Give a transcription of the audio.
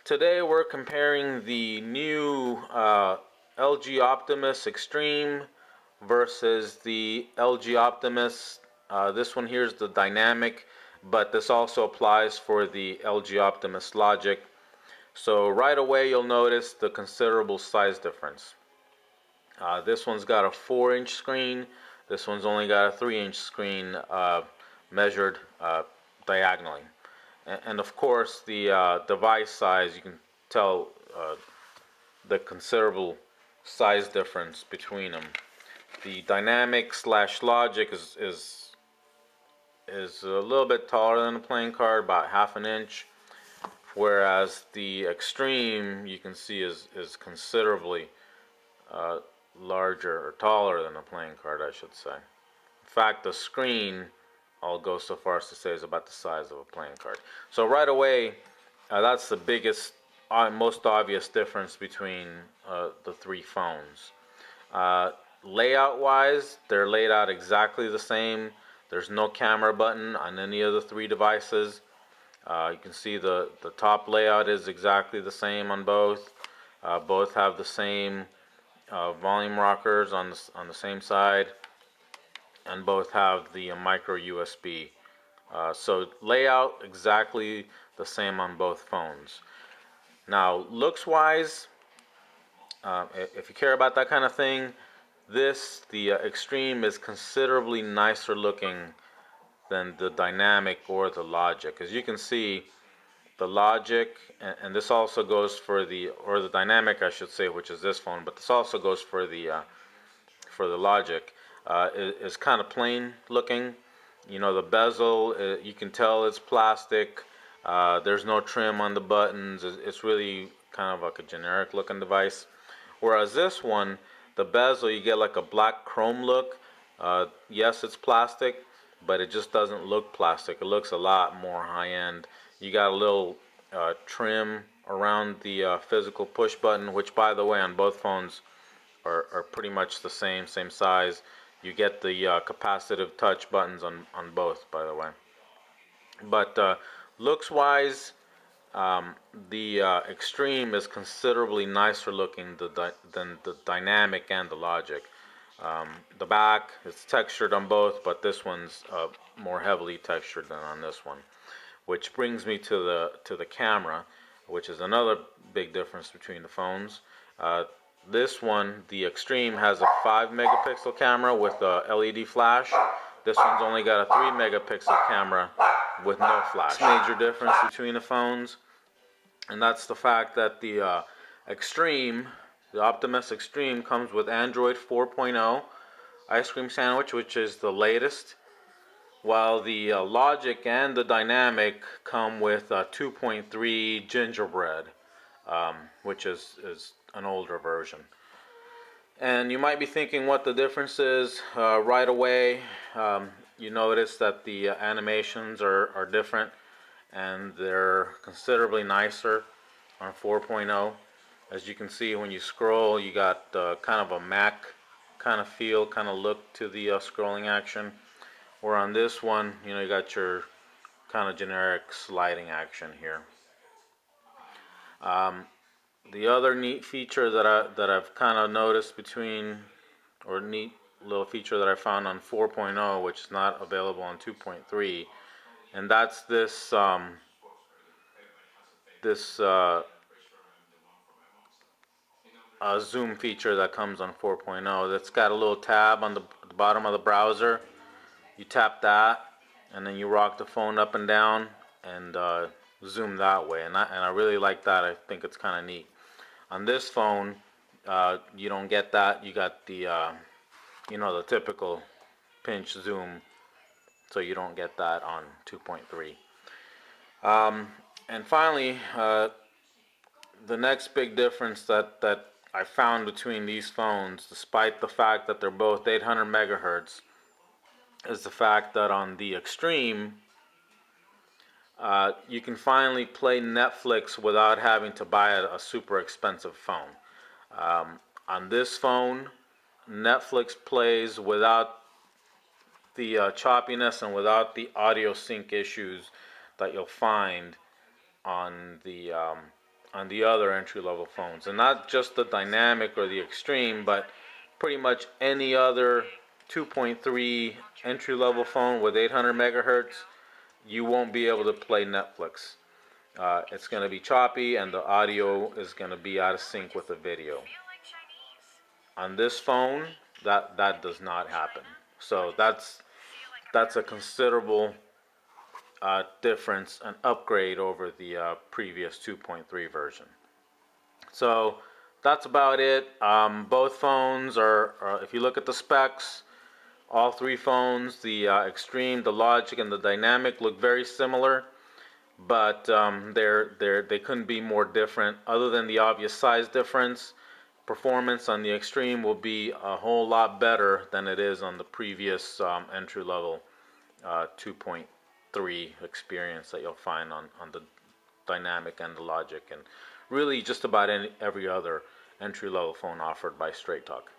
Today we're comparing the new LG Optimus Extreme versus the LG Optimus. This one here is the dynamic, but this also applies for the LG Optimus Logic. So right away you'll notice the considerable size difference. This one's got a 4-inch screen. This one's only got a 3-inch screen measured diagonally. And of course the device size, you can tell the considerable size difference between them. The dynamic slash logic is a little bit taller than the playing card, about ½ an inch, whereas the extreme you can see is considerably larger or taller than a playing card, I should say. In fact, the screen, I'll go so far as to say, is about the size of a playing card. So right away, that's the biggest, most obvious difference between the three phones. Layout wise, they're laid out exactly the same. There's no camera button on any of the three devices. You can see the top layout is exactly the same on both. Both have the same volume rockers on the same side, and both have the micro USB. So layout exactly the same on both phones. Now looks wise, if you care about that kind of thing, the Extreme is considerably nicer looking than the dynamic or the logic. As you can see, the logic, and this also goes for the dynamic, I should say, which is this phone, but this also goes for the logic, is kind of plain looking. You know, the bezel, you can tell it's plastic. There's no trim on the buttons. It's really kind of like a generic looking device. Whereas this one, the bezel, you get like a black chrome look. Yes, it's plastic, but it just doesn't look plastic. It looks a lot more high-end. You got a little trim around the physical push button, which, by the way, on both phones are pretty much the same size. You get the capacitive touch buttons on both, by the way. But looks-wise, the Extreme is considerably nicer looking than the dynamic and the logic. The back is textured on both, but this one's more heavily textured than on this one. Which brings me to the camera, which is another big difference between the phones. This one, the Extreme, has a 5 megapixel camera with a LED flash. This one's only got a 3 megapixel camera with no flash. Major difference between the phones, and that's the fact that the Extreme, the Optimus Extreme, comes with Android 4.0 Ice Cream Sandwich, which is the latest, while the Logic and the Dynamic come with 2.3 Gingerbread, which is an older version. And you might be thinking what the difference is. Right away, you notice that the animations are different, and they're considerably nicer on 4.0. As you can see, when you scroll, you got kind of a Mac kind of feel, kind of look to the scrolling action. Where on this one, you know, you got your kind of generic sliding action here. The other neat feature that I've kind of noticed between, or neat little feature that I found on 4.0, which is not available on 2.3, and that's this zoom feature that comes on 4.0. That's got a little tab on the bottom of the browser. You tap that, and then you rock the phone up and down and zoom that way, and I really like that. I think it's kind of neat. On this phone, you don't get that. You got the you know, the typical pinch zoom, so you don't get that on 2.3. And finally, the next big difference that I found between these phones, despite the fact that they're both 800 megahertz, is the fact that on the Extreme, you can finally play Netflix without having to buy a super expensive phone. On this phone, Netflix plays without the choppiness and without the audio sync issues that you'll find on the on the other entry-level phones. And not just the Dynamic or the Extreme, but pretty much any other 2.3 entry-level phone with 800 megahertz, you won't be able to play Netflix. It's going to be choppy, and the audio is going to be out of sync with the video. On this phone, that does not happen. So that's a considerable difference, an upgrade over the previous 2.3 version. So that's about it. Both phones are, if you look at the specs, all three phones, the Extreme, the Logic, and the Dynamic, look very similar, but they couldn't be more different. Other than the obvious size difference, performance on the Extreme will be a whole lot better than it is on the previous entry-level 2.3 experience that you'll find on the Dynamic and the Logic, and really just about every other entry-level phone offered by Straight Talk.